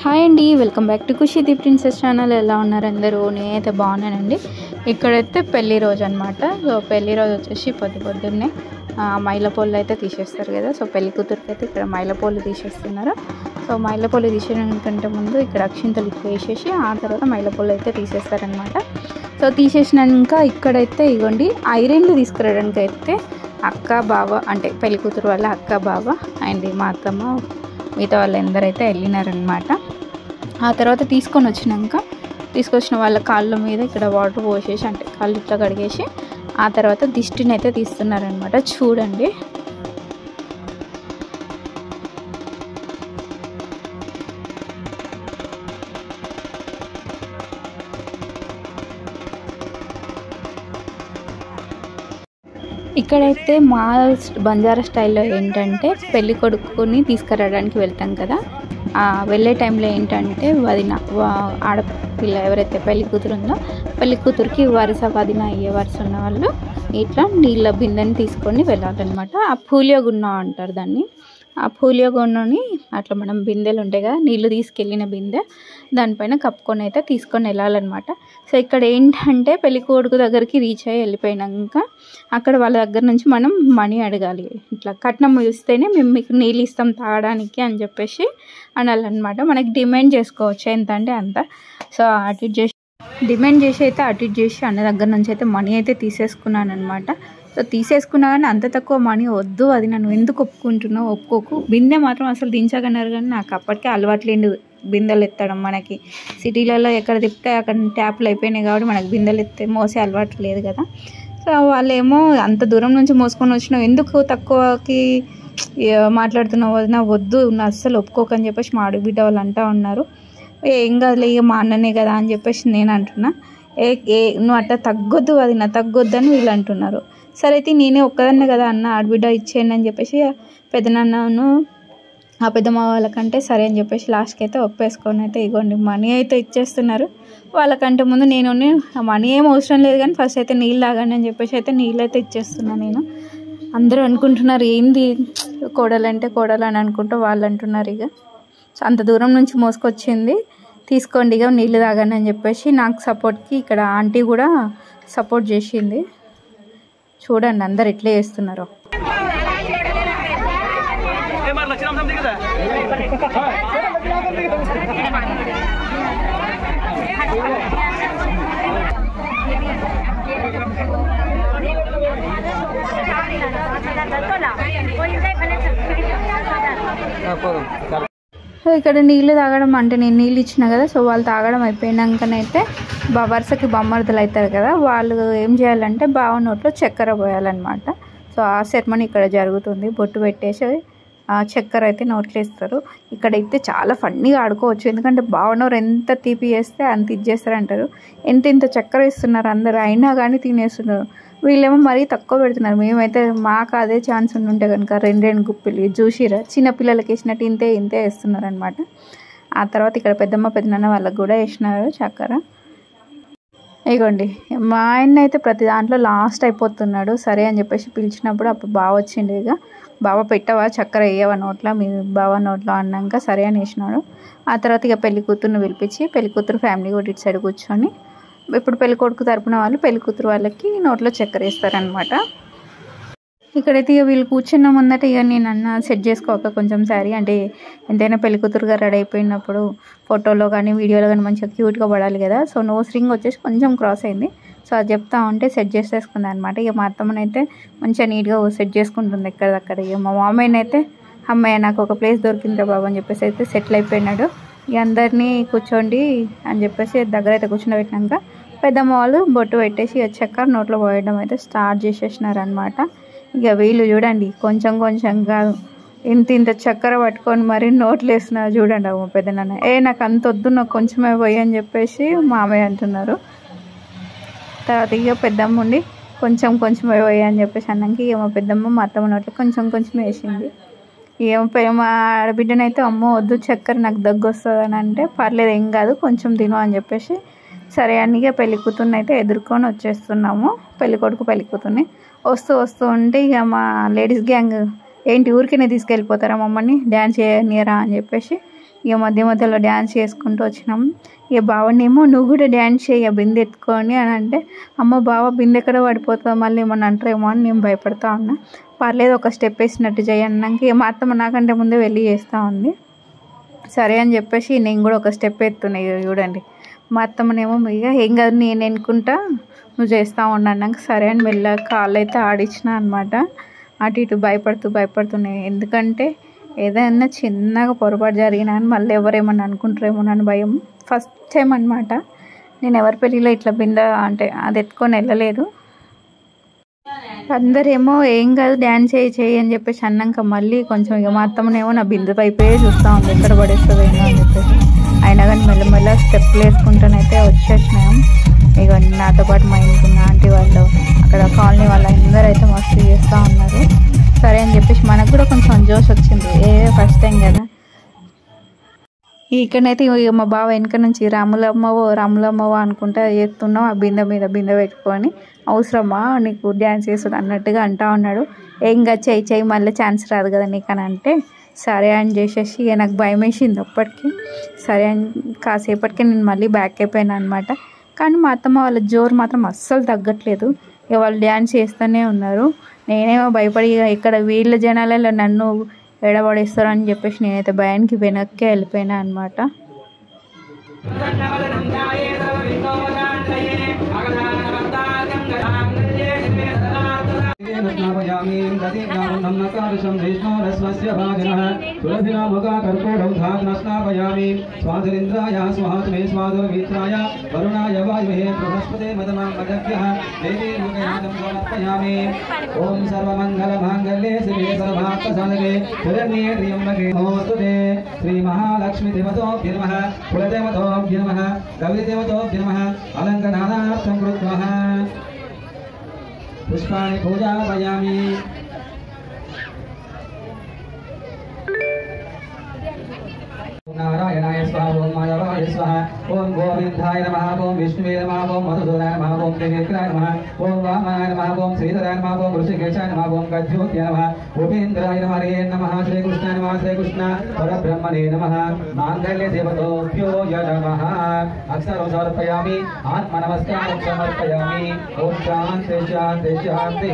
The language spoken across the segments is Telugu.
హాయ్ అండి, welcome back to Khushi the princess channel. ఎలా ఉన్నారు అందరూ? నేనైతే బాగున్నానండి. ఇక్కడైతే పెళ్లి రోజు అనమాట. సో పెళ్లి రోజు వచ్చేసి పొద్దున్నే మైలపొల్లు అయితే తీసేస్తారు కదా. సో పెళ్లి కూతురికి అయితే ఇక్కడ మైలపొల్లు తీసేస్తున్నారు. సో మైలపొల్లు తీసేయడానికంటే ముందు ఇక్కడ అక్షింతలు వేసేసి ఆ తర్వాత మైలపొల్లు అయితే తీసేస్తారనమాట. సో తీసేసినాక ఇక్కడైతే ఇగోండి ఐరన్లు తీసుకురావడానికి అయితే అక్క బావ, అంటే పెళ్లి కూతురు వాళ్ళ అక్క బావ అండ్ మా అత్తమ్మ మిగతా వాళ్ళందరైతే వెళ్ళినారనమాట. ఆ తర్వాత తీసుకొచ్చిన వాళ్ళ కాళ్ళ మీద ఇక్కడ వాటర్ పోసేసి, అంటే కాళ్ళు ఇట్లా కడిగేసి ఆ తర్వాత దిష్టిని అయితే తీస్తున్నారనమాట. చూడండి, ఇక్కడైతే మా బంజారా స్టైల్లో ఏంటంటే పెళ్లి కొడుకుని తీసుకురావడానికి వెళ్తాం కదా. వెళ్ళే టైంలో ఏంటంటే వదిన, ఆడపిల్ల ఎవరైతే పెళ్లి కూతురు ఉందో పెళ్లి కూతురికి వరుస వదిన అయ్యే వరుస ఉన్న వాళ్ళు ఇట్లా నీళ్ళ బిందెని తీసుకొని వెళ్ళాలన్నమాట. ఆ పూలియో గున్నం అంటారు దాన్ని. ఆ పూలియో గున్నని అట్లా మనం బిందెలు ఉంటాయి కదా, నీళ్ళు తీసుకెళ్ళిన బిందె దానిపైన కప్పుకొని అయితే తీసుకొని వెళ్ళాలన్నమాట. సో ఇక్కడ ఏంటంటే పెళ్లి కొడుకు దగ్గరికి రీచ్ అయ్యి వెళ్ళిపోయినాక అక్కడ వాళ్ళ దగ్గర నుంచి మనం మనీ అడగాలి. ఇట్లా కట్నం ఇస్తేనే మేము మీకు నీళ్ళు ఇస్తాం తాగడానికి అని చెప్పేసి అనాలన్నమాట. మనకి డిమాండ్ చేసుకోవచ్చు ఎంత అంటే అంత. సో అటు చేసి డిమాండ్ చేసి అయితే అటు చేసి అన్న దగ్గర నుంచి అయితే మనీ అయితే తీసేసుకున్నాను అనమాట. సో తీసుకున్నా కానీ అంత తక్కువ మనీ వద్దు, అది నన్ను ఎందుకు ఒప్పుకుంటున్నావు, ఒప్పుకోకు, బిందె మాత్రం అసలు దించగన్నారు. కానీ నాకు అప్పటికే అలవాట్లేండి బిందెలు ఎత్తడం. మనకి సిటీలలో ఎక్కడ తిప్పితే అక్కడ ట్యాప్లు అయిపోయినాయి కాబట్టి మనకి బిందెలు ఎత్తే మోసే అలవాటు లేదు కదా. సో వాళ్ళేమో అంత దూరం నుంచి మోసుకొని వచ్చినావు, ఎందుకు తక్కువకి మాట్లాడుతున్నావు, వదిన వద్దు, నా అస్సలు ఒప్పుకోకని చెప్పేసి మా ఆడబిడ్డ వాళ్ళు అంటూ ఉన్నారు. ఏం కాదులే, మా అన్ననే కదా అని చెప్పేసి నేను అంటున్నా. నువ్వు అట్లా తగ్గొద్దు, అది నా తగ్గొద్దు అని వీళ్ళు అంటున్నారు. సరే అయితే నేనే ఒక్కదాన్నే కదా అన్న, ఆడబిడ్డ ఇచ్చేయండి అని చెప్పేసి పెద్దనాన్నను ఆ పెద్దమ్మ వాళ్ళకంటే సరే అని చెప్పేసి లాస్ట్కి అయితే ఒప్పేసుకొని అయితే ఇగోండి మనీ అయితే ఇచ్చేస్తున్నారు. వాళ్ళకంటే ముందు నేను మనీ ఏం అవసరం లేదు కానీ ఫస్ట్ అయితే నీళ్ళు తాగండి అని చెప్పేసి అయితే నీళ్ళు అయితే ఇచ్చేస్తున్నాను నేను. అందరూ అనుకుంటున్నారు ఏంది కోడలంటే కోడలు అని అనుకుంటూ వాళ్ళు అంటున్నారు. ఇక సో అంత దూరం నుంచి మోసుకొచ్చింది తీసుకోండి ఇక నీళ్ళు తాగండి అని చెప్పేసి నాకు సపోర్ట్కి ఇక్కడ ఆంటీ కూడా సపోర్ట్ చేసింది. చూడండి అందరు ఇట్లే చేస్తున్నారు. సో ఇక్కడ నీళ్ళు తాగడం అంటే నేను నీళ్ళు ఇచ్చిన కదా, సో వాళ్ళు తాగడం అయిపోయినాకనైతే వరుసకి బొమ్మర్దలు అవుతారు కదా, వాళ్ళు ఏం చేయాలంటే బావ నోట్లో చక్కెర పోయాలన్నమాట. సో ఆ సెరమనీ ఇక్కడ జరుగుతుంది. బొట్టు పెట్టేసి చక్కెర అయితే నోట్లో ఇస్తారు. ఇక్కడైతే చాలా ఫన్నీగా ఆడుకోవచ్చు, ఎందుకంటే బావనోరు ఎంత తీపి చేస్తే అంత ఇచ్చేస్తారు అంటారు. ఇంత చక్కెర ఇస్తున్నారు అందరు, అయినా కానీ తినేస్తున్నారు. వీళ్ళేమో మరీ తక్కువ పెడుతున్నారు. మేమైతే మాకు అదే ఛాన్స్ ఉంటే కనుక రెండు గుప్పిలు చూసిరా చిన్నపిల్లలకి వేసినట్టు ఇంతే వేస్తున్నారు అనమాట. ఆ తర్వాత ఇక్కడ పెద్దమ్మ పెద్దనాన్న వాళ్ళకి కూడా వేసినారు చక్కెర. ఇగోండి మా ఆయన అయితే ప్రతి దాంట్లో లాస్ట్ అయిపోతున్నాడు. సరే అని చెప్పేసి పిలిచినప్పుడు అప్పుడు బావ వచ్చిండు. ఇక బావ పెట్టవా చక్కెర వేయవా నోట్లో, మీ బావ నోట్లో అన్నాక సరే అని వేసినాడు. ఆ తర్వాత ఇక పెళ్లి కూతురుని పిలిపించి పెళ్లి కూతురు ఫ్యామిలీ కూడా ఇటు సైడ్ కూర్చొని ఇప్పుడు పెళ్లి కొడుకు తరపున వాళ్ళు పెళ్లి కూతురు వాళ్ళకి నోట్లో చక్కెర వేస్తారనమాట. ఇక్కడైతే ఇక వీళ్ళు కూర్చున్న ముందట ఇక నేను అన్న సెట్ చేసుకోక కొంచెం శారీ, అంటే ఎంతైనా పెళ్లి కూతురుగా రెడీ అయిపోయినప్పుడు ఫోటోలో కానీ వీడియోలో కానీ మంచిగా క్యూట్గా పడాలి కదా. సో నోస్ రింగ్ వచ్చేసి కొంచెం క్రాస్ అయింది. సో అది చెప్తా ఉంటే సెట్ చేసేసుకుంది అనమాట. ఇక మా అత్తమ్మనైతే మంచిగా నీట్గా సెట్ చేసుకుంటుంది ఎక్కడదక్కడ. ఇక మా మామయ్యనైతే అమ్మాయి నాకు ఒక ప్లేస్ దొరికిందిరా బాబు అని చెప్పేసి అయితే సెటిల్ అయిపోయినాడు. ఇక అందరినీ కూర్చోండి అని చెప్పేసి దగ్గర అయితే కూర్చోబెట్టినాక పెద్దమ్మ వాళ్ళు బొట్టు పెట్టేసి ఇక చక్కెర నోట్లో పోయడం అయితే స్టార్ట్ చేసేసినారు అనమాట. ఇక వీళ్ళు చూడండి కొంచెం కాదు ఇంత చక్కెర పట్టుకొని మరి నోట్లు వేస్తున్నారు. చూడండి అమ్మ పెద్దనాన్న, నాకు అంత వద్దు, నాకు కొంచెమే పోయి అని చెప్పేసి మామయ్య అంటున్నారు. తర్వాత ఇక పెద్దమ్మ ఉండి కొంచెం పోయి అని చెప్పేసి అన్నాక ఇక మా పెద్దమ్మ మా అత్తమ్మ నోట్లో కొంచెం వేసింది. మా ఆడబిడ్డనైతే అమ్మో వద్దు చక్కెర నాకు దగ్గు వస్తుంది అని అంటే పర్లేదు ఏం కాదు కొంచెం తిను అని చెప్పేసి సరే అని ఇక పెళ్లి కూతుర్ని అయితే ఎదుర్కొని వచ్చేస్తున్నాము. పెళ్లి కొడుకు పెళ్లి కూతుర్ని వస్తూ ఉంటే ఇక మా లేడీస్ గ్యాంగ్ ఏంటి ఊరికినే తీసుకెళ్ళిపోతారా మమ్మల్ని డ్యాన్స్ చేయనియరా అని చెప్పేసి ఇక మధ్య మధ్యలో డ్యాన్స్ చేసుకుంటూ వచ్చినాం. ఇక బావనేమో నువ్వు కూడా డ్యాన్స్ చేయ బిందె ఎత్తుకొని అని అంటే, అమ్మ బావ బిందె ఎక్కడ పడిపోతుందో మళ్ళీ ఏమన్నా అంటారేమో అని నేను భయపడతా ఉన్నా. పర్లేదు ఒక స్టెప్ వేసినట్టు చేయన్నాక ఇక మా అత్తమ్మ నాకంటే ముందే వెళ్ళి చేస్తూ ఉంది. సరే అని చెప్పేసి నేను కూడా ఒక స్టెప్ ఎత్తున్నాయి చూడండి. మా అత్తమ్మనేమో ఇక ఏం కాదు నేను ఎన్నుకుంటా నువ్వు చేస్తూ ఉన్నాక సరే అని మెల్ల కాళ్ళు అయితే ఆడించిన అనమాట. అటు ఇటు భయపడుతున్నాయి. ఎందుకంటే ఏదైనా చిన్నగా పొరపాటు జరిగినా అని మళ్ళీ ఎవరేమన్నా అనుకుంటారేమోనని భయం. ఫస్ట్ టైం అనమాట నేను ఎవరి పెళ్ళిలో ఇట్లా బిందె అంటే అది ఎత్తుకొని వెళ్ళలేదు. అందరేమో ఏం కాదు డ్యాన్స్ చేయి అని చెప్పేసి అన్నాక మళ్ళీ కొంచెం ఇక మా అత్తమ్మనేమో నా బిందె వైపే చూస్తూ ఉంది ఎక్కడ పడేస్తుందేమో అని చెప్పేసి. అయినా కానీ మెల్లమెల్ల స్టెప్లు వేసుకుంటూనైతే వచ్చేసినాం. ఇక నాతో పాటు మా ఇంటి ఆంటీ వాళ్ళు అక్కడ కాలనీ వాళ్ళు అందరూ అయితే మస్తు చేస్తూ ఉన్నారు. సరే అని చెప్పేసి మనకు కూడా కొంచెం జోష్ వచ్చింది. ఫస్ట్ టైం కదా. ఇక్కడనైతే మా బావ వెనక నుంచి రాములమ్మవో అనుకుంటా చేస్తున్నావు ఆ బిందె మీద బిందె పెట్టుకొని, అవసరమా నీకు డ్యాన్స్ చేస్తుంది అన్నట్టుగా అంటా ఉన్నాడు. ఏం కాదు చెయ్యి మళ్ళీ ఛాన్స్ రాదు కదా నీకు అని అంటే సరే అని చేసేసి ఇక నాకు భయం వేసింది అప్పటికి. సరే అని కాసేపటికి నేను మళ్ళీ బ్యాక్ అయిపోయాను అనమాట. కానీ మా అత్తమ్మ వాళ్ళ జోరు మాత్రం అస్సలు తగ్గట్లేదు. ఇక వాళ్ళు డ్యాన్స్ చేస్తూనే ఉన్నారు. నేనేమో భయపడి ఇక్కడ వీళ్ళ జనాలలో నన్ను ఎడబడేస్తారని చెప్పేసి నేనైతే భయానికి వెనక్కే వెళ్ళిపోయినా అనమాట. ఓం సర్వమంగళమాంగళ్యే శివే సర్వార్థసాధకే శరణ్యే త్ర్యంబకే నమోస్తుతే. శ్రీ మహాలక్ష్మి దేవతోభ్యో నమః, కులదేవతోభ్యో నమః, కవిదేవతోభ్యో నమః. అలంకరణార్థం కృత్వః పుష్పాణి పూజాపయామి. నారాయణాయ స్వాహ, ఓం మాధవాయ స్వాహ, ఓం గోవిందాయ నమః, ఓం విష్ణువే నమః, ఓం మధుసూదనాయ నమః, ఓం త్రినేత్రాయ నమః, ఓం వామనాయ నమః, ఓం శ్రీధరాయ నమః, ఓం ఋషికేశాయ నమః, ఓం గజ్యోత్యాయ నమః, ఉపేంద్రాయ నమః, హరే నమః, శ్రీకృష్ణాయ నమః, శ్రీకృష్ణ పరబ్రహ్మణే నమః. మాంగళ్య దేవతోభ్యో నమః. అక్షరం సమర్పయామి, ఆత్మ నమస్కారం సమర్పయామి. ఓం శాంతి శాంతి శాంతి.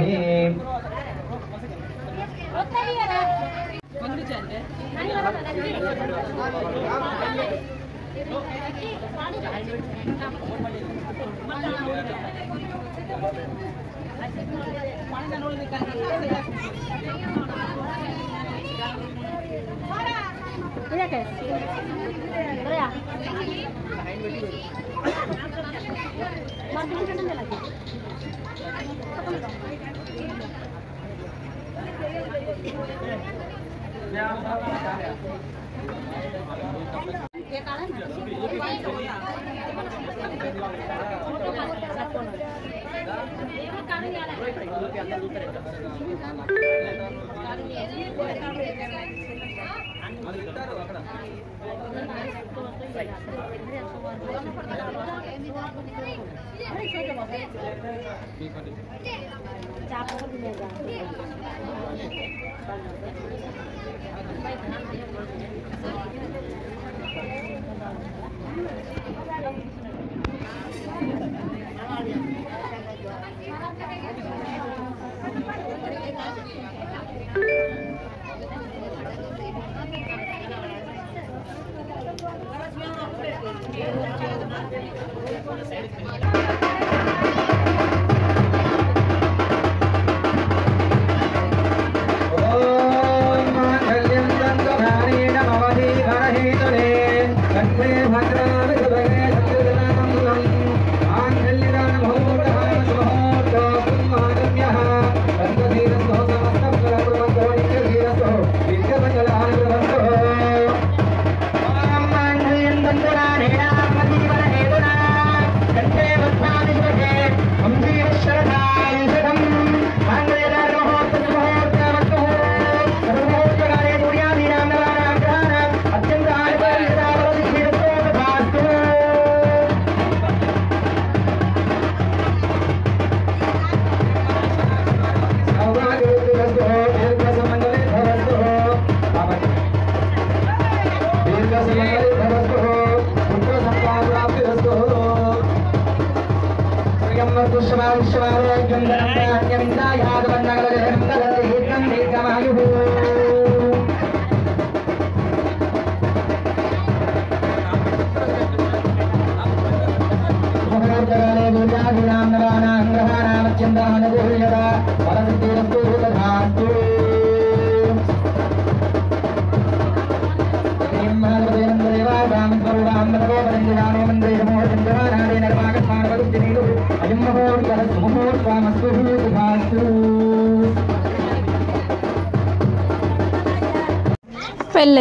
పెళ్ళి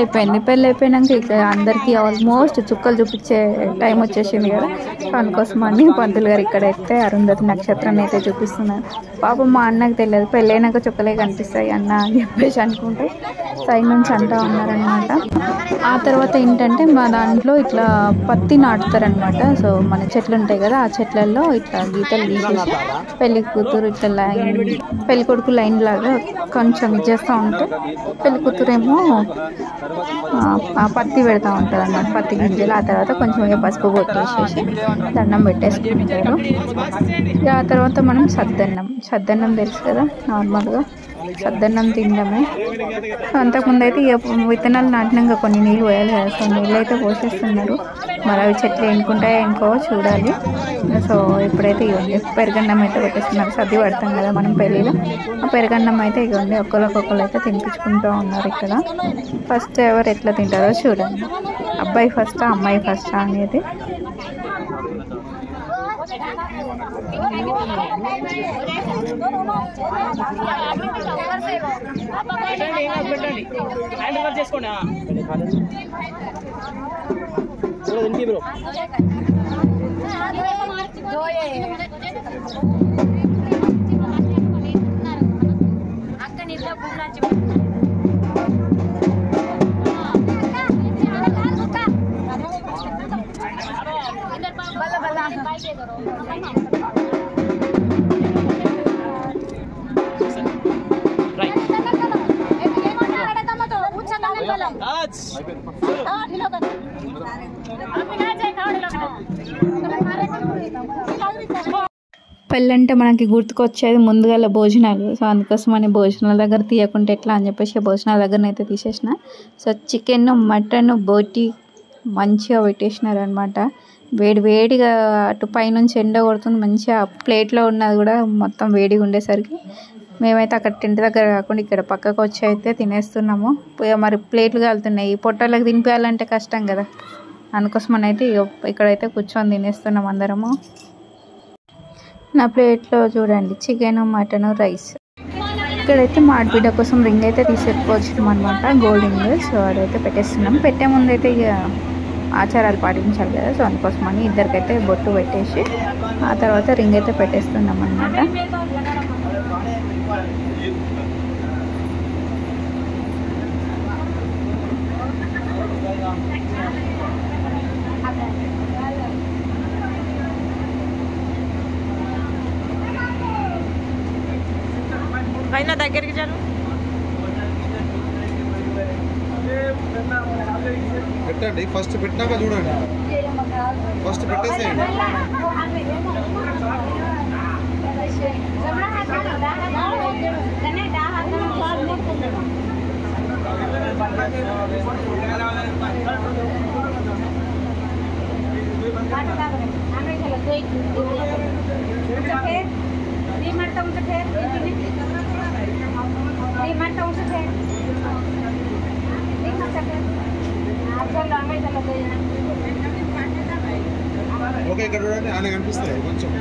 అయిపోయినాక ఇక అందరికీ ఆల్మోస్ట్ చుక్కలు చూపించే టైం వచ్చేసింది కదా. అందుకోసం అని పంతులు గారు ఇక్కడైతే అరుంధతి నక్షత్రాన్ని అయితే చూపిస్తున్నారు. పాపం మా అన్నకు తెలియదు, పెళ్ళైనాక చుక్కలే కనిపిస్తాయి అన్న అని చెప్పేసి అనుకుంటే సైడ్ నుంచి అంటూ ఉన్నారనమాట. ఆ తర్వాత ఏంటంటే మా దాంట్లో ఇట్లా పత్తి నాటుతారనమాట. సో మన చెట్లు ఉంటాయి కదా, ఆ చెట్లలో ఇట్లా గీతలు గీసేసి పెళ్లి కూతురు ఇట్లా లైన్, పెళ్లి కొడుకు లైన్ లాగా కొంచెం ఇచ్చేస్తూ ఉంటే పెళ్లి కూతురు ఏమో ఆ పత్తి పెడతా ఉంటుంది అన్నమాట, పత్తి గింజలు. ఆ తర్వాత కొంచెం ఇక పసుపు కొట్టేసేసి దండం పెట్టేసుకుంటారు. ఆ తర్వాత మనం సద్దన్నం తెలుసు కదా, నార్మల్గా సద్దన్నం తినడమే. అంతకుముందు అయితే ఇక విత్తనాలు నాటినాక కొన్ని నీళ్ళు పోయాలి కదా, సో నీళ్ళు అయితే పోసేస్తున్నారు. మరి అవి చెట్లు ఎన్నుకుంటాయో ఇంకో చూడాలి. సో ఇప్పుడైతే ఇవ్వండి పెరుగన్నం అయితే పెట్టేస్తున్నారు. సర్ది పడతాం కదా మనం పెళ్ళిలో, ఆ పెరుగన్నం అయితే ఇవ్వండి ఒక్కొక్కరు అయితే తినిపించుకుంటూ ఉన్నారు. ఇక్కడ ఫస్ట్ ఎవరు ఎట్లా తింటారో చూడండి, అబ్బాయి ఫస్టా అమ్మాయి ఫస్టా అనేది. పెళ్ళంటే మనకి గుర్తుకొచ్చేది ముందుగా భోజనాలు. సో అందుకోసమని భోజనాల దగ్గర తీయకుంటే ఎట్లా అని చెప్పేసి భోజనాల దగ్గరనైతే తీసేసిన. సో చికెన్, మటన్, బోటి మంచిగా పెట్టేసినారు అనమాట. వేడిగా అటు పైనుంచి ఎండ కొడుతుంది, మంచిగా ప్లేట్లో ఉన్నది కూడా మొత్తం వేడిగా ఉండేసరికి మేమైతే అక్కడ టెంట్ దగ్గర కాకుండా ఇక్కడ పక్కకు వచ్చి అయితే తినేస్తున్నాము. మరి ప్లేట్లు కాలుతున్నాయి, పొట్టలకు తినిపించాలంటే కష్టం కదా, అందుకోసమని అయితే ఇక్కడైతే కూర్చొని తినేస్తున్నాం అందరము. నా ప్లేట్లో చూడండి చికెన్, మటన్, రైస్. ఇక్కడైతే మా ఆడబిడ్డ కోసం రింగ్ అయితే తీసేసుకోవచ్చాం అనమాట, గోల్డ్ రింగ్. సో అదైతే పెట్టేస్తున్నాం. పెట్టే ముందు అయితే ఇక ఆచారాలు పాటించాలి కదా, సో అందుకోసమని ఇద్దరికైతే బొట్టు పెట్టేసి ఆ తర్వాత రింగ్ అయితే పెట్టేస్తున్నాం అనమాట. దగ్గరికి పెట్టండి. ఫస్ట్ పెట్టినాక చూడండి, ఫస్ట్ పెట్టేసేయండి. ఓకే, ఇక్కడ చూడండి, ఆయన కనిపిస్తాయి కొంచెం.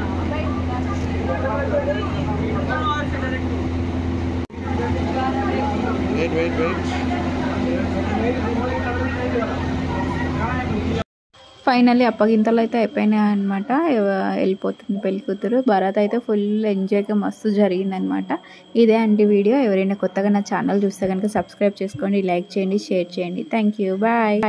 వెయిట్. ఫైనల్లీ అప్పగింతలు అయితే అయిపోయినాయి అనమాట. వెళ్ళిపోతుంది పెళ్లి కూతురు. భరత్ అయితే ఫుల్ ఎంజాయ్గా మస్తు జరిగిందనమాట. ఇదే అండి వీడియో. ఎవరైనా కొత్తగా నా ఛానల్ చూస్తే కనుక సబ్స్క్రైబ్ చేసుకోండి, లైక్ చేయండి, షేర్ చేయండి. Thank you, bye.